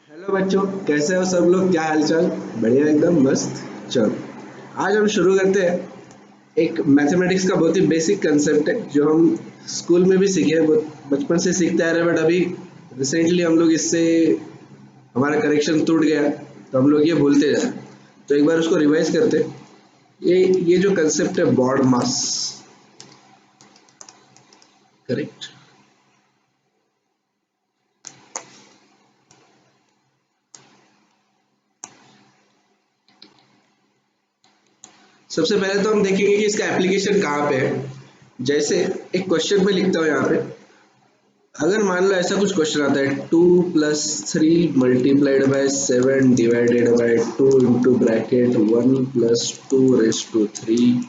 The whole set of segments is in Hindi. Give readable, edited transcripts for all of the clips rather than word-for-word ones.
हेलो बच्चों, कैसे हो सब लोग? क्या हालचाल? बढ़िया, एकदम मस्त। चलो, आज हम शुरू करते हैं। एक मैथमेटिक्स का बहुत ही बेसिक कंसेप्ट है जो हम स्कूल में भी सीखे हैं, बहुत बचपन से सीखते आ रहे हैं, बट अभी रिसेंटली हम लोग इससे हमारा करेक्शन टूट गया, तो हम लोग ये भूलते जा रहे हैं। तो एक बार उसको रिवाइज करते हैं। ये जो कंसेप्ट है, बॉड मास। करेक्ट। सबसे पहले तो हम देखेंगे कि इसका एप्लीकेशन कहाँ पे है। जैसे एक क्वेश्चन में लिखता हूँ यहाँ पे। अगर मान लो ऐसा कुछ क्वेश्चन आता है, 2 + 3 × 7 / 2 1 + 2 रेस टू 3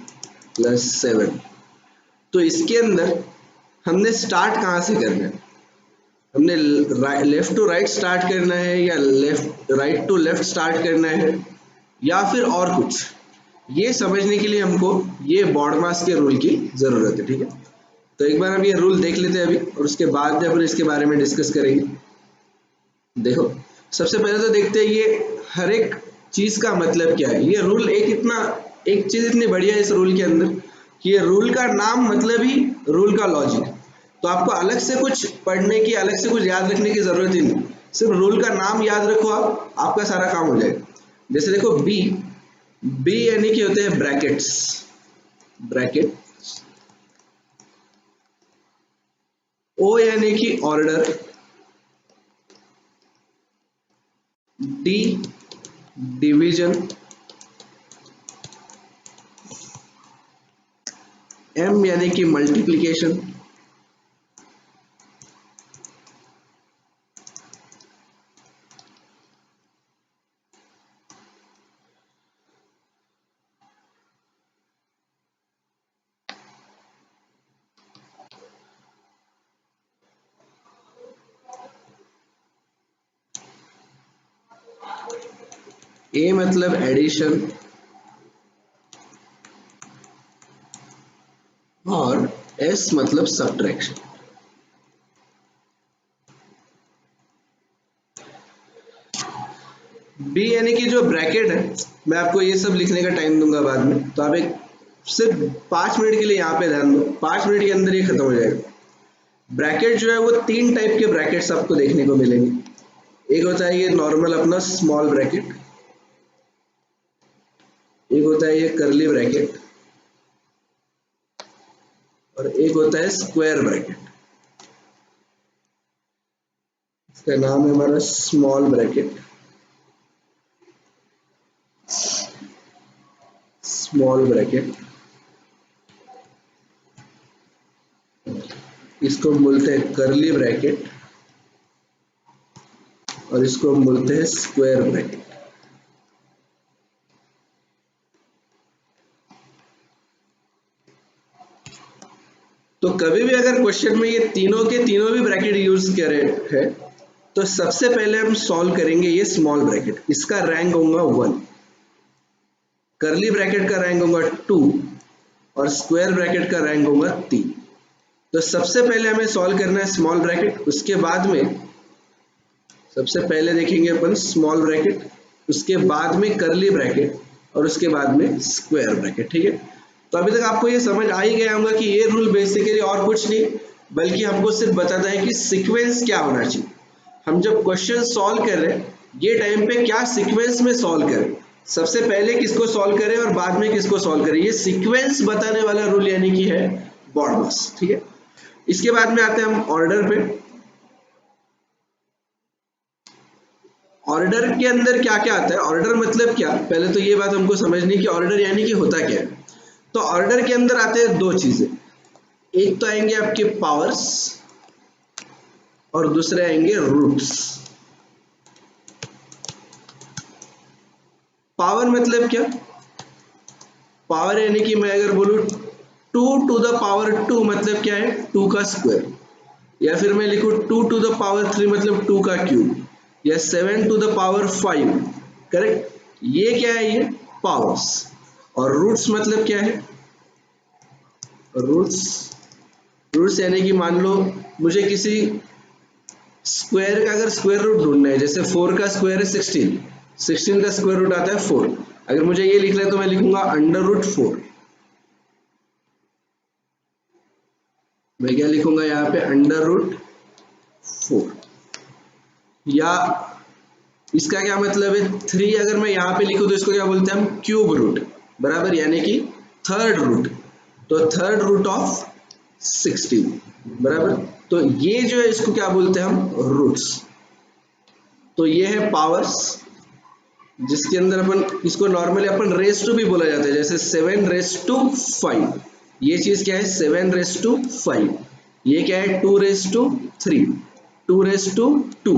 + 7। तो इसके अंदर हमने स्टार्ट कहाँ से करना है? हमने लेफ्ट टू राइट स्टार्ट करना है, या left right to left start करना है, या फिर और कुछ? ये समझने के लिए हमको ये बॉडमास के रूल की जरूरत है, ठीक है? तो एक बार हम ये रूल देख लेते हैं अभी, और उसके बाद अपन इसके बारे में डिस्कस करेंगे। देखो, सबसे पहले तो देखते हैं ये हर एक चीज का मतलब क्या है। ये रूल एक चीज इतनी बढ़िया है इस रूल के अंदर कि ये रूल का नाम मतलब ही रूल का लॉजिक। तो आपको अलग से कुछ पढ़ने की, अलग से कुछ याद रखने की जरूरत ही नहीं। सिर्फ रूल का नाम याद रखो, आप आपका सारा काम हो जाएगा। जैसे देखो, बी बी यानी कि होते हैं ब्रैकेट्स। ब्रैकेट। ओ यानी कि ऑर्डर। D division. एम यानी कि मल्टीप्लिकेशन। ए मतलब एडिशन, और एस मतलब सब्ट्रैक्शन। बी यानी कि जो ब्रैकेट है, मैं आपको ये सब लिखने का टाइम दूंगा बाद में, तो आप एक सिर्फ 5 मिनट के लिए यहाँ पे ध्यान दो। 5 मिनट के अंदर ये खत्म हो जाएगा। ब्रैकेट जो है वो तीन टाइप के ब्रैकेट्स आपको देखने को मिलेंगे। एक होता है ये नॉर्मल अपना स्मॉल ब्रैकेट, एक होता है ये करली ब्रैकेट, और एक होता है स्क्वायर ब्रैकेट। इसका नाम है हमारा स्मॉल ब्रैकेट। स्मॉल ब्रैकेट, इसको बोलते हैं करली ब्रैकेट, और इसको हम बोलते हैं स्क्वायर ब्रैकेट। तो कभी भी अगर क्वेश्चन में ये तीनों के तीनों भी ब्रैकेट यूज करे है, तो सबसे पहले हम सॉल्व करेंगे ये स्मॉल ब्रैकेट। इसका रैंक होगा 1, करली ब्रैकेट का रैंक होगा 2, और स्क्वायर ब्रैकेट का रैंक होगा 3। तो सबसे पहले हमें सॉल्व करना है स्मॉल ब्रैकेट। उसके बाद में सबसे पहले देखेंगे अपन स्मॉल ब्रैकेट, उसके बाद में करली ब्रैकेट, और उसके बाद में स्क्वायर ब्रैकेट, ठीक है? तो अभी तक आपको ये समझ आ ही गया होगा कि ये रूल बेसिकली और कुछ नहीं, बल्कि हमको सिर्फ बताता है कि सीक्वेंस क्या होना चाहिए। हम जब क्वेश्चन सॉल्व कर रहे हैं, ये टाइम पे क्या सीक्वेंस में सॉल्व करें, सबसे पहले किसको सॉल्व करें और बाद में किसको सॉल्व करें, ये सीक्वेंस बताने वाला रूल यानी कि है बॉडमास, ठीक है? इसके बाद में आते हैं हम ऑर्डर पे। ऑर्डर के अंदर क्या क्या आता है, ऑर्डर मतलब क्या, पहले तो ये बात हमको समझनी कि ऑर्डर यानी कि होता क्या है। तो ऑर्डर के अंदर आते हैं दो चीजें। एक तो आएंगे आपके पावर्स, और दूसरे आएंगे रूट्स। पावर मतलब क्या? पावर यानी कि मैं अगर बोलूं 2 to the power 2 मतलब क्या है? 2 का स्क्वायर। या फिर मैं लिखूं 2 to the power 3 मतलब 2 का क्यूब, या 7 to the power 5। करेक्ट? ये क्या है? ये पावर्स। और रूट्स मतलब क्या है? रूट्स रूट्स यानी कि मान लो मुझे किसी स्क्वायर का अगर स्क्वायर रूट ढूंढना है, जैसे 4 का स्क्वायर है 16, 16 का स्क्वायर रूट आता है 4। अगर मुझे ये लिखना है तो मैं लिखूंगा √4। मैं क्या लिखूंगा यहाँ पे √4। या इसका क्या मतलब है, 3 अगर मैं यहाँ पे लिखूं तो इसको क्या बोलते हैं हम, क्यूब रूट, बराबर, यानी कि थर्ड रूट। तो थर्ड रूट ऑफ 16, बराबर। तो ये जो है इसको क्या बोलते हैं हम, रूट्स। तो ये है पावर्स, जिसके अंदर अपन इसको नॉर्मली अपन रेस टू भी बोला जाता है, जैसे 7⁵ ये चीज क्या है, 7⁵. ये क्या है, 2⁵3, 2⁵2।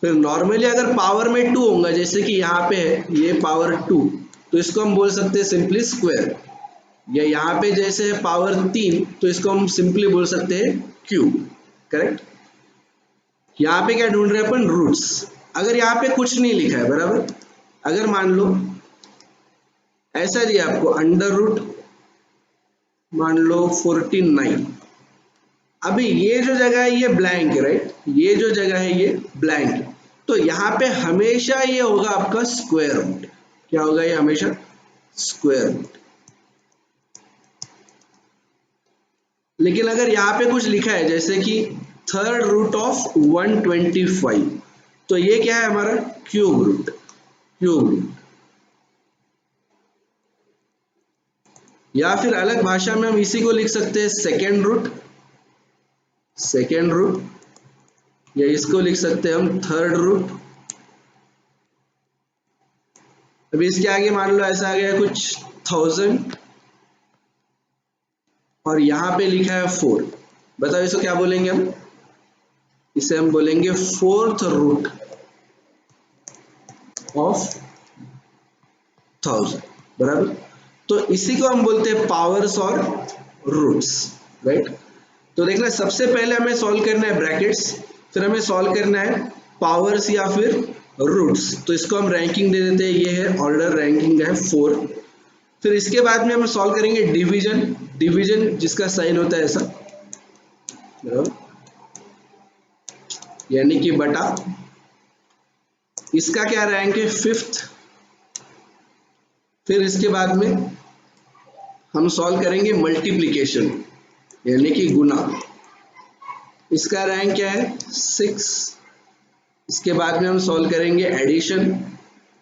फिर नॉर्मली अगर पावर में 2 होगा, जैसे कि यहाँ पे है ये पावर 2, तो इसको हम बोल सकते हैं सिंपली स्क्वायर। या यहाँ पे जैसे है पावर 3, तो इसको हम सिंपली बोल सकते हैं क्यूब, करेक्ट। यहाँ पे क्या ढूंढ रहे हैं अपन, रूट्स। अगर यहाँ पे कुछ नहीं लिखा है, बराबर, अगर मान लो ऐसा दिया आपको √ मान लो 49, अभी ये जो जगह है ये ब्लैंक है, राइट, ये जो जगह है ये ब्लैंक है। तो यहाँ पे हमेशा ये होगा आपका स्क्वायर रूट। क्या होगा ये, हमेशा स्क्वायर रूट। लेकिन अगर यहाँ पे कुछ लिखा है, जैसे कि थर्ड रूट ऑफ 125, तो ये क्या है हमारा, क्यूब रूट, क्यूब रूट। या फिर अलग भाषा में हम इसी को लिख सकते हैं सेकेंड रूट, सेकेंड रूट। या इसको लिख सकते हैं हम थर्ड रूट। अभी इसके आगे मान लो ऐसा आ गया कुछ 1000 और यहाँ पे लिखा है 4, बताओ इसको क्या बोलेंगे हम, इसे हम बोलेंगे फोर्थ रूट ऑफ 1000, बराबर। तो इसी को हम बोलते हैं पावर्स और रूट्स, राइट। तो देखना, सबसे पहले हमें सॉल्व करना है ब्रैकेट्स, फिर हमें सॉल्व करना है पावर्स या फिर रूट्स। तो इसको हम रैंकिंग दे देते हैं, ये है ऑर्डर, रैंकिंग है 4। फिर इसके बाद में हम सॉल्व करेंगे डिवीजन, डिवीजन जिसका साइन होता है ऐसा, यानी कि बटा। इसका क्या रैंक है, 5th। फिर इसके बाद में हम सॉल्व करेंगे मल्टीप्लिकेशन, यानी कि गुना। इसका रैंक क्या है, 6। इसके बाद में हम सॉल्व करेंगे एडिशन,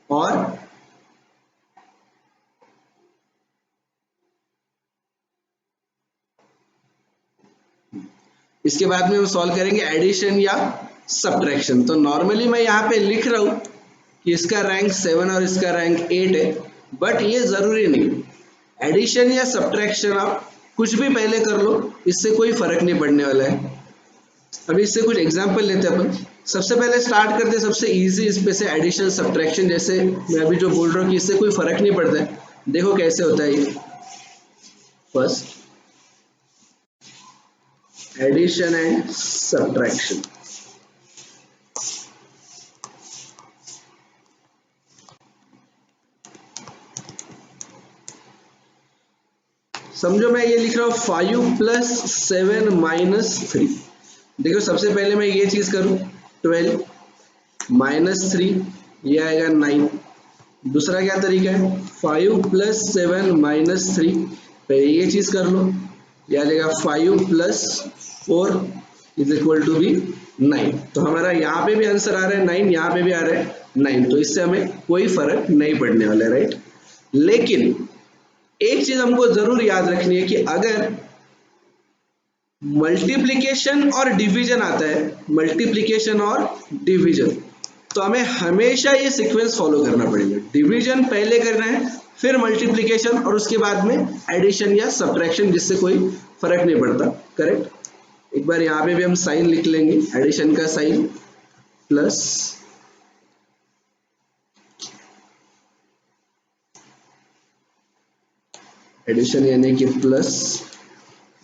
और इसके बाद में हम सॉल्व करेंगे एडिशन या सब्ट्रैक्शन। तो नॉर्मली मैं यहाँ पे लिख रहा हूं कि इसका रैंक 7 और इसका रैंक 8 है, बट ये जरूरी नहीं। एडिशन या सब्ट्रैक्शन आप कुछ भी पहले कर लो, इससे कोई फर्क नहीं पड़ने वाला है। अभी इससे कुछ एग्जांपल लेते हैं अपन। सबसे पहले स्टार्ट करते हैं सबसे इजी इस पे से, एडिशन सब्ट्रैक्शन। जैसे मैं अभी जो बोल रहा हूँ कि इससे कोई फर्क नहीं पड़ता है, देखो कैसे होता है ये। First, addition and subtraction. समझो मैं ये लिख रहा हूँ 5 + 7 - 3। देखो सबसे पहले मैं ये चीज करूँ, 12 - 3, ये आएगा 9। दूसरा क्या तरीका है, 5 + 7 - 3, पहले ये चीज कर लो, ये आ जाएगा 5 + 4 = 9। तो हमारा यहाँ पे भी आंसर आ रहा है 9, यहाँ पे भी आ रहा है 9, तो इससे हमें कोई फर्क नहीं पड़ने वाला है, राइट। लेकिन एक चीज हमको जरूर याद रखनी है कि अगर मल्टीप्लिकेशन और डिवीजन आता है, मल्टीप्लिकेशन और डिवीजन, तो हमें हमेशा ये सीक्वेंस फॉलो करना पड़ेगा। डिवीजन पहले करना है, फिर मल्टीप्लिकेशन, और उसके बाद में एडिशन या सब्ट्रैक्शन, जिससे कोई फर्क नहीं पड़ता, करेक्ट। एक बार यहाँ पे भी हम साइन लिख लेंगे, एडिशन का साइन प्लस, एडिशन यानी कि प्लस,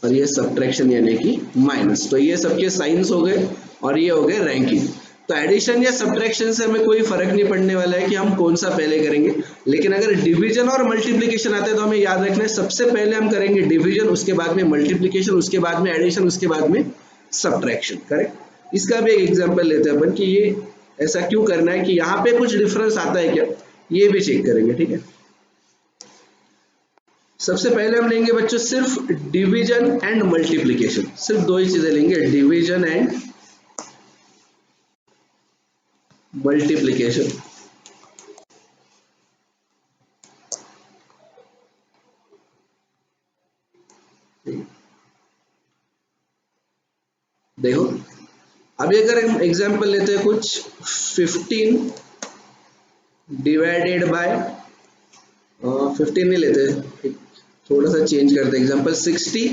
और ये सब्ट्रैक्शन यानी कि माइनस। तो ये सबके साइंस हो गए और ये हो गए रैंकिंग। तो एडिशन या सब्ट्रैक्शन से हमें कोई फर्क नहीं पड़ने वाला है कि हम कौन सा पहले करेंगे। लेकिन अगर डिवीजन और मल्टीप्लिकेशन आता है तो हमें याद रखना है सबसे पहले हम करेंगे डिवीजन, उसके बाद में मल्टीप्लिकेशन, उसके बाद में एडिशन, उसके बाद में सब्ट्रैक्शन, करेक्ट। इसका भी एक एग्जांपल लेते हैं अपन कि ये ऐसा क्यों करना है, कि यहाँ पे कुछ डिफरेंस आता है क्या, ये भी चेक करेंगे। ठीक है, सबसे पहले हम लेंगे बच्चों सिर्फ डिवीजन एंड मल्टीप्लिकेशन, सिर्फ दो ही चीजें लेंगे, डिवीजन एंड मल्टीप्लिकेशन। देखो अभी अगर हम एग्जांपल लेते हैं कुछ 15 डिवाइडेड बाय 15 नहीं लेते, थोड़ा सा चेंज करते हैं example, 60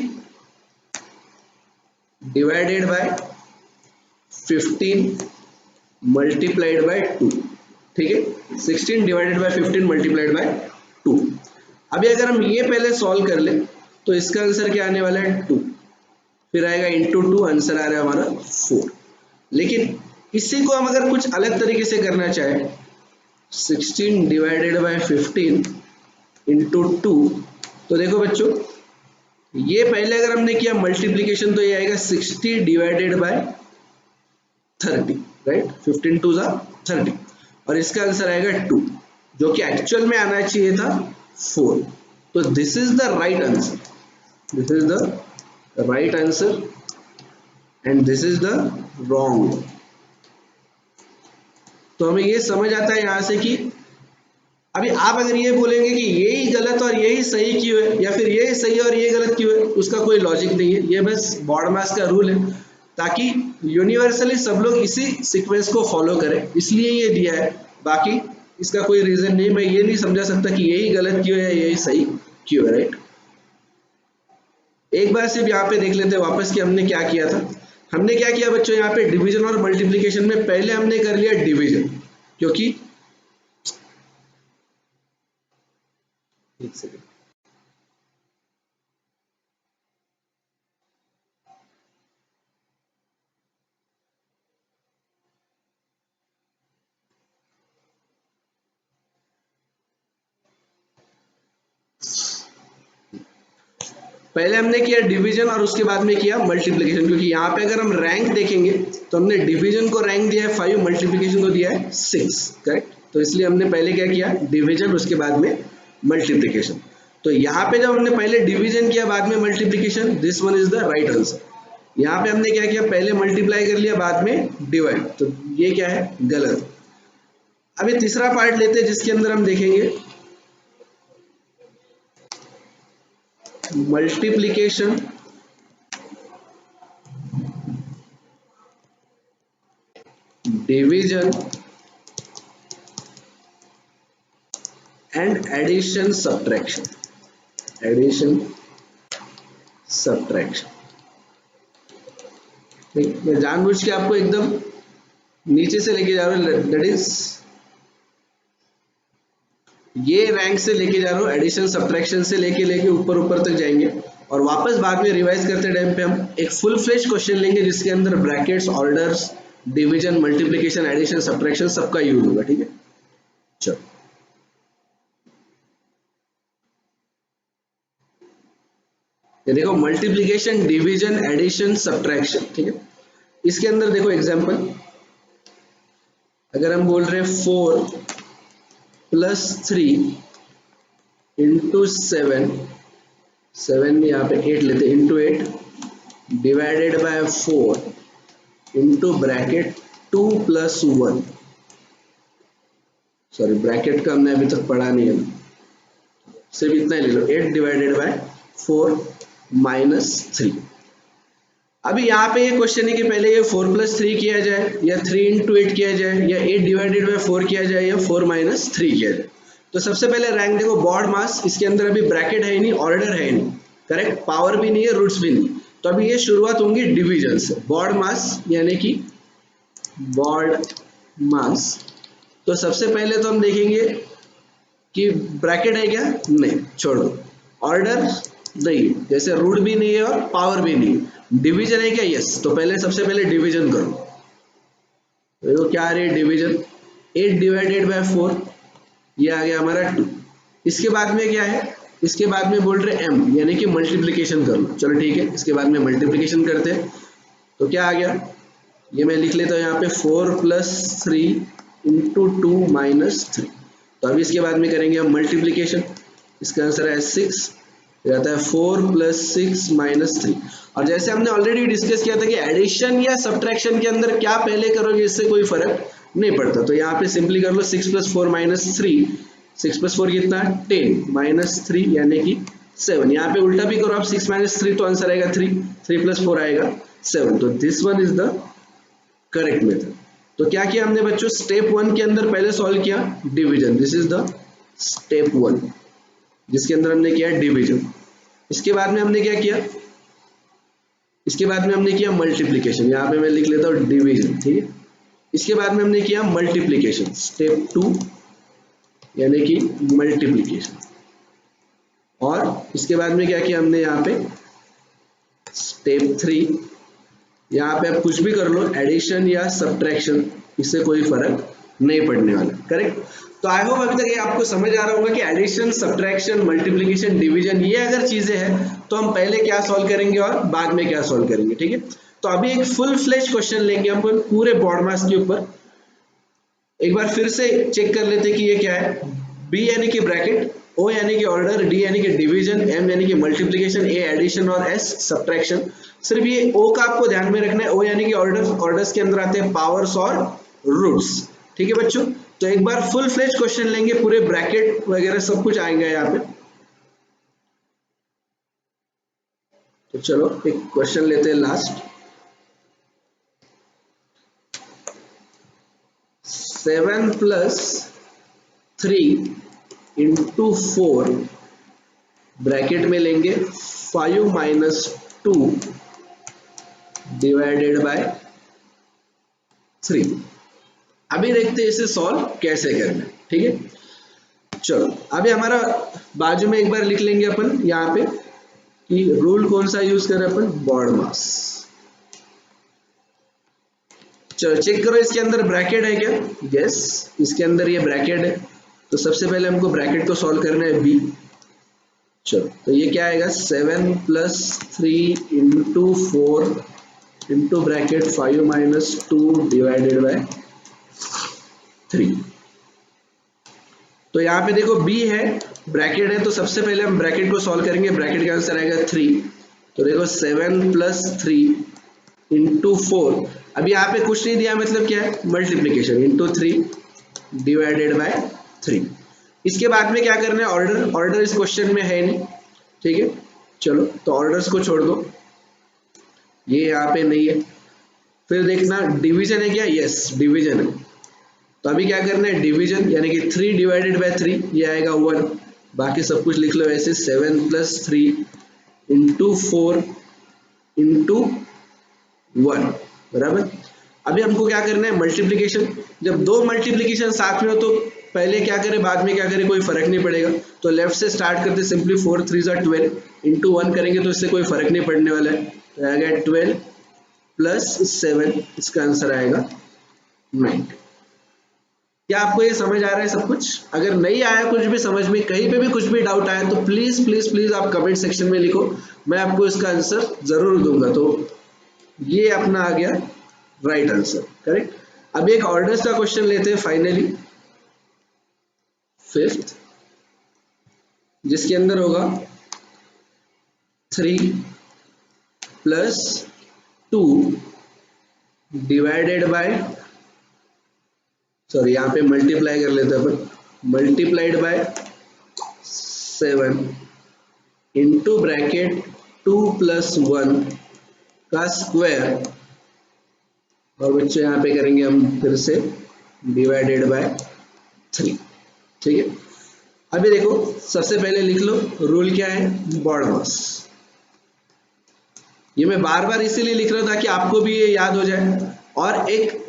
divided by 15 multiplied by 2। ठीक है, 16 डिवाइडेड बाय 15 मल्टीप्लाइड बाय 2। अभी अगर हम ये पहले सॉल्व कर ले तो इसका आंसर क्या आने वाला है 2, फिर आएगा इंटू 2, आंसर आ रहा है हमारा 4। लेकिन इसी को हम अगर कुछ अलग तरीके से करना चाहे, 16 डिवाइडेड बाय 15 इंटू 2, तो देखो बच्चों ये पहले अगर हमने किया मल्टीप्लीकेशन तो ये आएगा 60 डिवाइडेड बाय 30, राइट, 15 टू ज़ा 30, और इसका आंसर आएगा 2, जो कि एक्चुअल में आना चाहिए था 4। तो this is the right answer, this is the right answer and this is the wrong. तो हमें ये समझ आता है यहां से कि अभी आप अगर ये बोलेंगे कि यही गलत और यही सही क्यों है, या फिर ये सही और ये गलत क्यों है, उसका कोई लॉजिक नहीं है, ये बस बॉड मास का रूल है, ताकि यूनिवर्सली सब लोग इसी सीक्वेंस को फॉलो करें, इसलिए ये दिया है। बाकी इसका कोई रीजन नहीं, मैं ये नहीं समझा सकता कि यही गलत क्यों है यही सही क्यों है, राइट। एक बार सिर्फ यहाँ पे देख लेते हैं वापस कि हमने क्या किया था। हमने क्या किया बच्चों, यहाँ पे डिवीजन और मल्टीप्लिकेशन में पहले हमने कर लिया डिवीजन, क्योंकि एक सेकेंड, पहले हमने किया डिवीजन और उसके बाद में किया मल्टीप्लिकेशन, क्योंकि यहाँ पे अगर हम रैंक देखेंगे तो हमने डिवीजन को रैंक दिया है 5, मल्टीप्लिकेशन को दिया है 6, करेक्ट। तो इसलिए हमने पहले क्या किया डिवीजन, उसके बाद में मल्टीप्लिकेशन। तो यहाँ पे जब हमने पहले डिवीजन किया बाद में multiplication, this one is the right answer. यहाँ पे हमने क्या किया, पहले मल्टीप्लाई कर लिया बाद में डिवाइड, तो ये क्या है गलत। अभी तीसरा पार्ट लेते हैं जिसके अंदर हम देखेंगे multiplication division and addition subtraction, addition subtraction. मैं जानबूझ के आपको एकदम नीचे से लेके जा रहा हूँ, दैट इज ये रैंक से लेके जा रहा हूँ, एडिशन सब्ट्रैक्शन से लेके लेके ऊपर ऊपर तक जाएंगे, और वापस बाद में रिवाइज करते टाइम पे हम एक फुल फ्लेश क्वेश्चन लेंगे जिसके अंदर brackets, orders, division, multiplication, addition, subtraction सबका यूज होगा। ठीक है, चलो ये देखो मल्टीप्लिकेशन, डिवीजन, एडिशन, सब्ट्रैक्शन। ठीक है, इसके अंदर देखो एग्जांपल, अगर हम बोल रहे हैं 4 प्लस 3 इंटू 7, 7 में यहाँ पे 8 लेते, into 8 divided by 4 into bracket 2 plus 1, sorry bracket का हमने अभी तक पढ़ा नहीं है, सिर्फ इतना ही ले लो, 8 डिवाइडेड बाय 4 माइनस 3। अभी यहाँ पे ये क्वेश्चन है कि पहले ये 4 प्लस 3 किया जाए, या 3 इंटू 8 किया जाए, या 8 डिवाइडेड बाय 4 किया जाए, या 4 माइनस 3 किया जाए। तो सबसे पहले रैंक देखो, बॉड मास, इसके अंदर अभी ब्रैकेट है नहीं, ऑर्डर है नहीं, करेक्ट, पावर भी नहीं है, रूट्स भी नहीं, तो अभी ये शुरुआत होंगी डिवीजन से। बॉड मास यानी कि बॉड मास, तो सबसे पहले तो हम देखेंगे कि ब्रैकेट है क्या, नहीं, छोड़ो, ऑर्डर नहीं, जैसे रूट भी नहीं है और पावर भी नहीं है, डिवीजन है क्या, यस, तो पहले सबसे पहले डिवीजन करो। देखो क्या आ रही है डिवीजन, 8 डिवाइडेड बाय 4, ये आ गया हमारा 2। इसके बाद में क्या है, इसके बाद में बोल रहे m यानी कि मल्टीप्लिकेशन कर लो, चलो ठीक है, इसके बाद में मल्टीप्लिकेशन करते हैं, तो क्या आ गया, ये मैं लिख लेता हूँ यहाँ पे 4 + 3 × 2 - 3। तो अभी इसके बाद में करेंगे हम मल्टीप्लीकेशन। इसका आंसर है 6, रहता है 4 + 6 - 3। और जैसे हमने ऑलरेडी डिस्कस किया था कि एडिशन या सब्ट्रैक्शन के अंदर क्या पहले करोगे इससे कोई फर्क नहीं पड़ता। तो यहाँ पे सिंपली कर लो 6 + 4 - 3। 6 + 4 कितना है 10 - 3 यानी कि 7। यहाँ पे उल्टा भी करो आप 6 - 3 तो आंसर आएगा 3। 3 + 4 आएगा 7। तो this one is the correct method. तो क्या किया हमने बच्चों, स्टेप 1 के अंदर पहले सॉल्व किया division. This is the step 1 जिसके अंदर हमने किया डिवीजन। इसके बाद में हमने क्या किया, इसके बाद में हमने किया मल्टीप्लिकेशन। यहाँ पे मैं लिख लेता हूँ डिवीजन, ठीक है। इसके बाद में हमने किया मल्टीप्लिकेशन, स्टेप 2 यानी कि मल्टीप्लिकेशन। और इसके बाद में क्या किया हमने यहाँ पे स्टेप 3। यहाँ पे आप कुछ भी कर लो, एडिशन या सब्ट्रैक्शन, इससे कोई फर्क नहीं पड़ने वाला, करेक्ट। तो आई होप अभी तक ये आपको समझ आ रहा होगा कि एडिशन, सब्ट्रैक्शन, मल्टीप्लिकेशन, डिवीजन ये अगर चीजें हैं तो हम पहले क्या सॉल्व करेंगे और बाद में क्या सॉल्व करेंगे, ठीक है। तो अभी एक फुल फ्लेश क्वेश्चन लेंगे हम पूरे बॉड मास के ऊपर। एक बार फिर से चेक कर लेते हैं कि ये क्या है। बी यानी कि ब्रैकेट, ओ यानी कि ऑर्डर, डी यानी कि डिवीजन, एम यानी कि मल्टीप्लिकेशन, ए एडिशन और एस सब्ट्रैक्शन। सिर्फ ये ओ का आपको ध्यान में रखना है। ओ यानी कि ऑर्डर, ऑर्डर्स के अंदर आते हैं पावर्स और रूट्स, ठीक है बच्चों। तो एक बार फुल फ्लेज क्वेश्चन लेंगे, पूरे ब्रैकेट वगैरह सब कुछ आएंगे यहाँ पे। तो चलो एक क्वेश्चन लेते हैं लास्ट। 7 + 3 × 4 ब्रैकेट में लेंगे 5 - 2 डिवाइडेड बाय 3। अभी देखते हैं इसे सॉल्व कैसे करना है, ठीक है। चलो अभी हमारा बाजू में एक बार लिख लेंगे अपन यहाँ पे कि रूल कौन सा यूज करें अपन, बॉड मास। चलो चेक करो इसके अंदर ब्रैकेट है क्या, यस इसके अंदर ये ब्रैकेट है। तो सबसे पहले हमको ब्रैकेट को सॉल्व करना है बी। चलो तो ये क्या आएगा 7 + 3 × 4 इंटू ब्रैकेट 5 - 2 डिवाइडेड बाय 3। तो यहाँ पे देखो b है, ब्रैकेट है, तो सबसे पहले हम ब्रैकेट को सॉल्व करेंगे। ब्रैकेट का आंसर आएगा 3। तो देखो 7 + 3 × 4। अब यहाँ पे कुछ नहीं दिया, मतलब क्या है मल्टीप्लीकेशन, इंटू 3 डिवाइडेड बाय 3। इसके बाद में क्या करना है, ऑर्डर। ऑर्डर इस क्वेश्चन में है नहीं, ठीक है। चलो तो ऑर्डर्स को छोड़ दो, ये यहाँ पे नहीं है। फिर देखना डिवीजन है क्या, यस डिवीजन है। तो अभी क्या करना है डिवीजन, यानी कि 3 डिवाइडेड बाय 3 ये आएगा 1। बाकी सब कुछ लिख लो ऐसे 7 + 3 × 4 × 1 बराबर। अभी हमको क्या करना है मल्टीप्लिकेशन। जब दो मल्टीप्लिकेशन साथ में हो तो पहले क्या करें बाद में क्या करें कोई फर्क नहीं पड़ेगा। तो लेफ्ट से स्टार्ट करते, सिंपली 4 × 3 = 12 इंटू 1 करेंगे तो इससे कोई फर्क नहीं पड़ने वाला है। तो आएगा 12 + 7, इसका आंसर आएगा 9। क्या आपको ये समझ आ रहा है सब कुछ? अगर नहीं आया कुछ भी समझ में, कहीं पे भी कुछ भी डाउट आया तो प्लीज प्लीज प्लीज आप कमेंट सेक्शन में लिखो, मैं आपको इसका आंसर जरूर दूंगा। तो ये अपना आ गया राइट आंसर, करेक्ट। अब एक ऑर्डर्स का क्वेश्चन लेते हैं फाइनली, 5th, जिसके अंदर होगा 3 + 2 डिवाइडेड बाय, सॉरी यहाँ पे मल्टीप्लाई कर लेते हैं अपन, मल्टीप्लाइड बाय 7 इंटू ब्रैकेट 2 + 1 का स्क्वायर। और बच्चों यहाँ पे करेंगे हम फिर से डिवाइडेड बाय 3, ठीक है। अभी देखो सबसे पहले लिख लो रूल क्या है, बॉड मास। ये मैं बार बार इसीलिए लिख रहा था ताकि आपको भी ये याद हो जाए और एक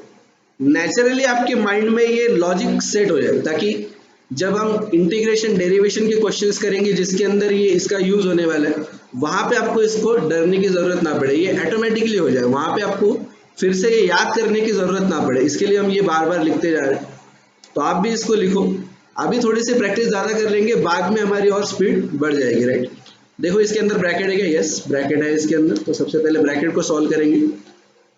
नेचुरली आपके माइंड में ये लॉजिक सेट हो जाए, ताकि जब हम इंटीग्रेशन डेरिवेशन के क्वेश्चंस करेंगे जिसके अंदर ये इसका यूज होने वाला है, वहां पे आपको इसको डरने की जरूरत ना पड़े, ये ऑटोमेटिकली हो जाए। वहां पे आपको फिर से ये याद करने की जरूरत ना पड़े, इसके लिए हम ये बार बार लिखते जा रहे हैं। तो आप भी इसको लिखो, अभी थोड़ी सी प्रैक्टिस ज्यादा कर लेंगे, बाद में हमारी और स्पीड बढ़ जाएगी, राइट। देखो इसके अंदर ब्रैकेट है क्या, यस ब्रैकेट है इसके अंदर। तो सबसे पहले ब्रैकेट को सॉल्व करेंगे।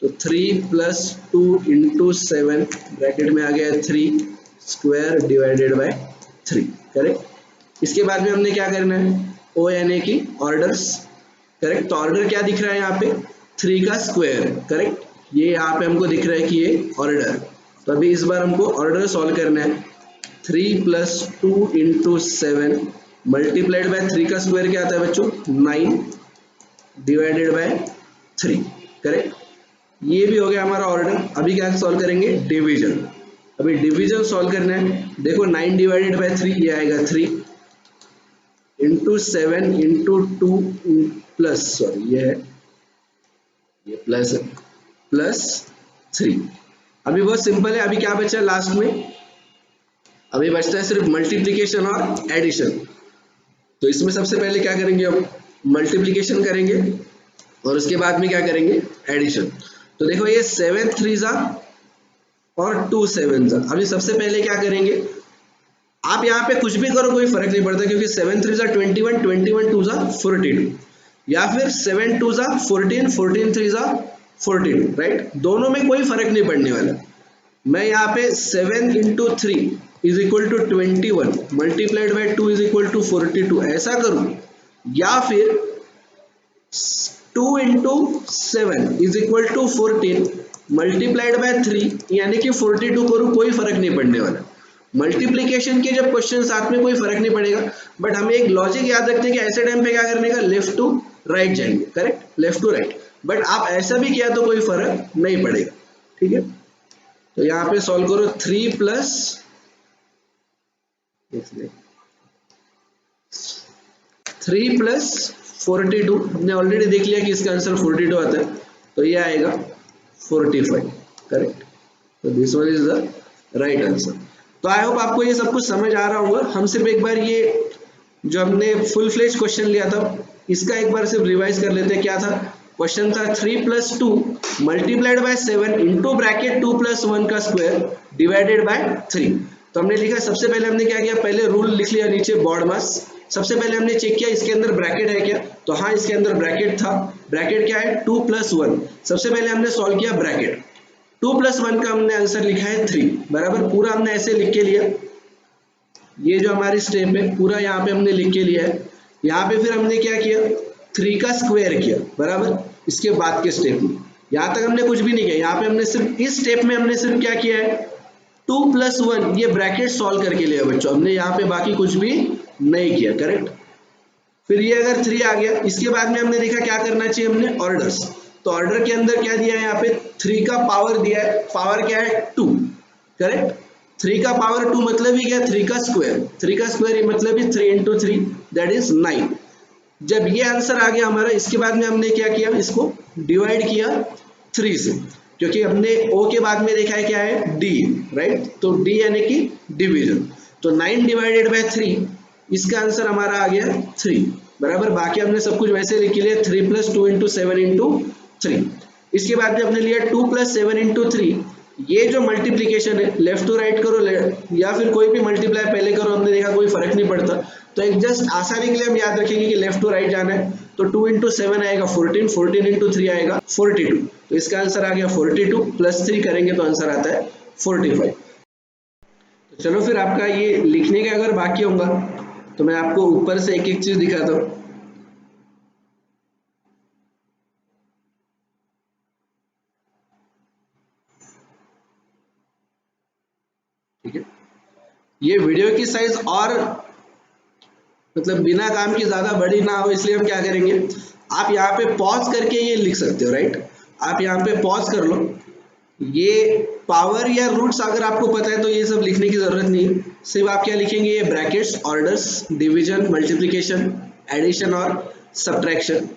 तो 3 प्लस 2 इंटू 7 ब्रैकेट में आ गया 3 स्क्वायर डिवाइडेड बाय 3, करेक्ट। इसके बाद में हमने क्या करना है, ओ यानी कि ऑर्डर्स, करेक्ट। तो ऑर्डर क्या दिख रहा है यहाँ पे, 3 का स्क्वायर, करेक्ट। ये यहाँ पे हमको दिख रहा है कि ये ऑर्डर। तो अभी इस बार हमको ऑर्डर सॉल्व करना है। 3 प्लस 2 इंटू 7 मल्टीप्लाइड बाय 3 का स्क्वायर क्या आता है बच्चों, 9 डिवाइडेड बाय 3, करेक्ट। ये भी हो गया हमारा ऑर्डर। अभी क्या सॉल्व करेंगे, डिवीजन। अभी डिवीजन सॉल्व करना है। देखो 9 डिवाइडेड बाय 3 ये आएगा 3 इंटू 7 इंटू 2 प्लस, सॉरी ये है, ये प्लस है, प्लस 3। अभी बहुत सिंपल है। अभी क्या बचा लास्ट में, अभी बचता है सिर्फ मल्टीप्लीकेशन और एडिशन। तो इसमें सबसे पहले क्या करेंगे, हम मल्टीप्लीकेशन करेंगे और उसके बाद में क्या करेंगे, एडिशन। तो देखो ये 7 3 जा और 2 7 जा। अभी सबसे पहले क्या करेंगे, आप यहाँ पे कुछ भी करो कोई फर्क नहीं पड़ता, क्योंकि 7 3 जा 21, 21 2 जा 42, या फिर 7 2 जा 14, 14 3 जा 42, राइट। दोनों में कोई फर्क नहीं पड़ने वाला। मैं यहाँ पे 7 into 3 is equal to 21 multiplied by 2 is equal to 42 ऐसा करूं, या फिर 2 into 7 is equal to 14 multiplied by 3 यानी कि 42 करूं, कोई फर्क नहीं पड़ने वाला। मल्टीप्लीकेशन के जब क्वेश्चन साथ में कोई फर्क नहीं पड़ेगा, बट हमें एक लॉजिक याद रखते हैं कि ऐसे टाइम पे क्या करने का, लेफ्ट टू राइट जाएंगे, correct, left to right. But आप ऐसा भी किया तो कोई फर्क नहीं पड़ेगा, ठीक है। तो यहाँ पे सॉल्व करो 3 प्लस 3 प्लस 42, हमने ऑलरेडी देख लिया कि इसका आंसर 42 आता है, तो ये आएगा 45, करेक्ट। तो this one is the right answer. तो आई होप आपको ये सब कुछ समझ आ रहा होगा। हम सिर्फ एक बार ये जो हमने फुल फ्लेज क्वेश्चन लिया था इसका एक बार सिर्फ रिवाइज कर लेते हैं। क्या था क्वेश्चन, था 3 plus 2 multiplied by 7 into bracket 2 plus 1 का स्क्वायर डिवाइडेड बाय 3। तो हमने लिखा, सबसे पहले हमने क्या किया, पहले रूल लिख लिया नीचे बॉड मास। सबसे पहले हमने चेक किया इसके अंदर ब्रैकेट है क्या, तो हाँ इसके अंदर ब्रैकेट था। ब्रैकेट क्या है, 2 प्लस 1। सबसे पहले हमने सॉल्व किया ब्रैकेट, 2 प्लस 1 का हमने आंसर लिखा है 3, बराबर। पूरा हमने ऐसे लिख के लिया, ये जो हमारी स्टेप है पूरा यहाँ पे हमने लिख के लिया है। यहाँ पे फिर हमने क्या किया, 3 का स्क्वायर किया, बराबर। इसके बाद के स्टेप में यहाँ तक हमने कुछ भी नहीं किया। यहाँ पे हमने सिर्फ इस स्टेप में हमने सिर्फ क्या किया है, 2 प्लस 1 ये ब्रैकेट सॉल्व करके लिया बच्चों हमने, यहाँ पे बाकी कुछ भी नहीं किया, करेक्ट। फिर ये अगर 3 आ गया, इसके बाद में हमने देखा क्या करना चाहिए, हमने ऑर्डर्स। तो ऑर्डर के अंदर क्या दिया है, यहाँ पे 3 का पावर दिया है, पावर क्या है 2, करेक्ट। 3 का पावर 2 मतलब ही क्या, 3 का स्क्वायर। 3 का स्क्वायर मतलब ही 3 इंटू 3 दैट इज 9। जब ये आंसर आ गया हमारा, इसके बाद में हमने क्या किया, इसको डिवाइड किया 3 से, क्योंकि हमने O के बाद में देखा है क्या है, D, राइट। तो D यानी कि डिवीजन। तो 9 डिवाइडेड बाय 3, इसका आंसर हमारा आ गया 3, बराबर। बाकी हमने सब कुछ वैसे लिख लिया, 3 प्लस 2 इंटू 7 इंटू 3। इसके बाद में हमने लिया 2 प्लस 7 इंटू 3। ये जो मल्टीप्लीकेशन है लेफ्ट टू राइट करो या फिर कोई भी मल्टीप्लाई पहले करो, हमने देखा कोई फर्क नहीं पड़ता। तो एक जस्ट आसानी के लिए हम याद रखेंगे कि लेफ्ट टू राइट जाना है। तो 2 इंटू 7 आएगा 14, 14 इंटू 3 आएगा 42। तो इसका आंसर आ गया 42, प्लस 3 करेंगे तो आंसर आता है 45। तो चलो फिर आपका ये लिखने का अगर बाकी होगा तो मैं आपको ऊपर से एक एक चीज दिखाता हूँ। ठीक है, ये वीडियो की साइज और मतलब बिना काम की ज्यादा बड़ी ना हो, इसलिए हम क्या करेंगे, आप यहाँ पे पॉज करके ये लिख सकते हो, राइट। आप यहाँ पे पॉज कर लो। ये पावर या रूट्स अगर आपको पता है तो ये सब लिखने की जरूरत नहीं है। सिर्फ आप क्या लिखेंगे, ये brackets, orders, division, multiplication, addition और सब्ट्रैक्शन।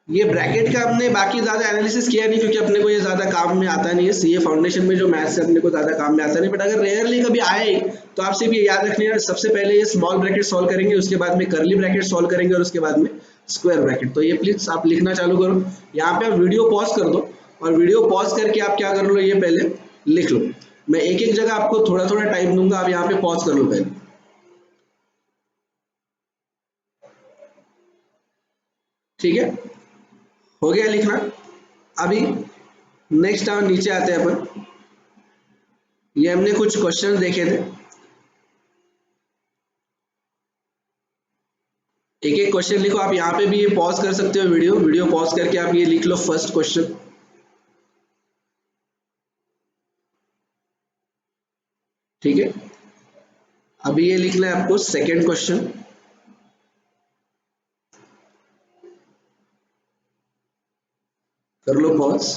ये ब्रैकेट का हमने बाकी ज्यादा एनालिसिस किया नहीं, क्योंकि अपने को ये ज्यादा काम में आता नहीं है। सीए फाउंडेशन में जो मैथ्स है अपने को ज्यादा काम में आता नहीं, बट अगर रेयरली कभी आए तो आप सिर्फ ये याद रखने हैं, सबसे पहले ये स्मॉल ब्रैकेट सॉल्व करेंगे, उसके बाद में कर्ली ब्रैकेट सॉल्व करेंगे और उसके बाद में स्क्वायर ब्रैकेट। तो ये प्लीज आप लिखना चालू करो। यहाँ पे आप वीडियो पॉज कर दो और वीडियो पॉज करके आप क्या कर लो, ये पहले लिख लो। मैं एक एक जगह आपको थोड़ा थोड़ा टाइम दूंगा, आप यहाँ पे पॉज कर लो पहले। ठीक है, हो गया लिखना। अभी नेक्स्ट हम नीचे आते हैं अपन। ये हमने कुछ क्वेश्चन देखे थे, एक एक क्वेश्चन लिखो। आप यहाँ पे भी ये पॉज कर सकते हो, वीडियो पॉज करके आप ये लिख लो फर्स्ट क्वेश्चन। ठीक है, अभी ये लिखना है आपको सेकंड क्वेश्चन। कर लो पॉज,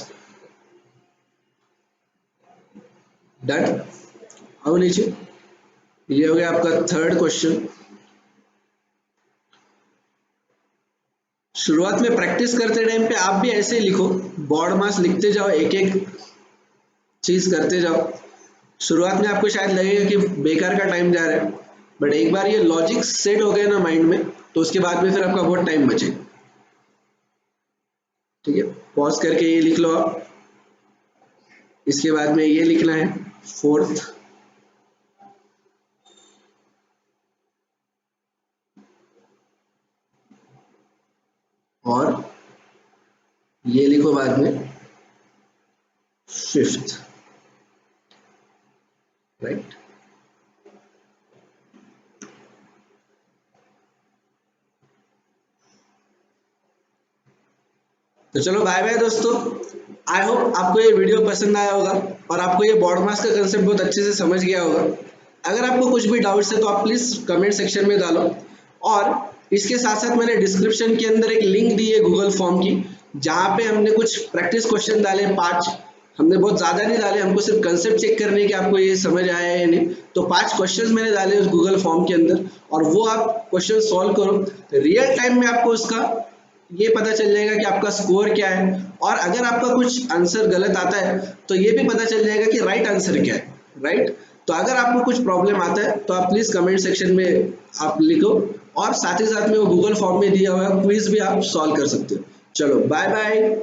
डन। आओ नीचे, ये हो गया आपका थर्ड क्वेश्चन। शुरुआत में प्रैक्टिस करते टाइम पे आप भी ऐसे ही लिखो, बोर्ड मास लिखते जाओ, एक एक चीज करते जाओ। शुरुआत में आपको शायद लगेगा कि बेकार का टाइम जा रहा है, बट एक बार ये लॉजिक सेट हो गया ना माइंड में, तो उसके बाद में फिर आपका बहुत टाइम बचेगा। ठीक है, पॉज करके ये लिख लो आप। इसके बाद में ये लिखना है फोर्थ। और ये लिखो बाद में फिफ्थ, राइट। तो चलो बाय बाय दोस्तों, आई होप आपको ये वीडियो पसंद आया होगा और आपको ये बॉड मास का कंसेप्ट बहुत अच्छे से समझ गया होगा। अगर आपको कुछ भी डाउट्स है तो आप प्लीज कमेंट सेक्शन में डालो। और इसके साथ साथ मैंने डिस्क्रिप्शन के अंदर एक लिंक दी है गूगल फॉर्म की, जहाँ पे हमने कुछ प्रैक्टिस क्वेश्चन डाले 5। हमने बहुत ज्यादा नहीं डाले, हमको सिर्फ कंसेप्ट चेक करने की आपको ये समझ आया है या नहीं। तो 5 क्वेश्चंस मैंने डाले उस गूगल फॉर्म के अंदर, और वो आप क्वेश्चन सॉल्व करो, रियल टाइम में आपको उसका ये पता चल जाएगा कि आपका स्कोर क्या है। और अगर आपका कुछ आंसर गलत आता है तो ये भी पता चल जाएगा कि राइट आंसर क्या है, राइट। तो अगर आपको कुछ प्रॉब्लम आता है तो आप प्लीज कमेंट सेक्शन में आप लिखो, और साथ ही साथ में वो गूगल फॉर्म में दिया हुआ क्विज भी आप सॉल्व कर सकते हो। चलो बाय बाय।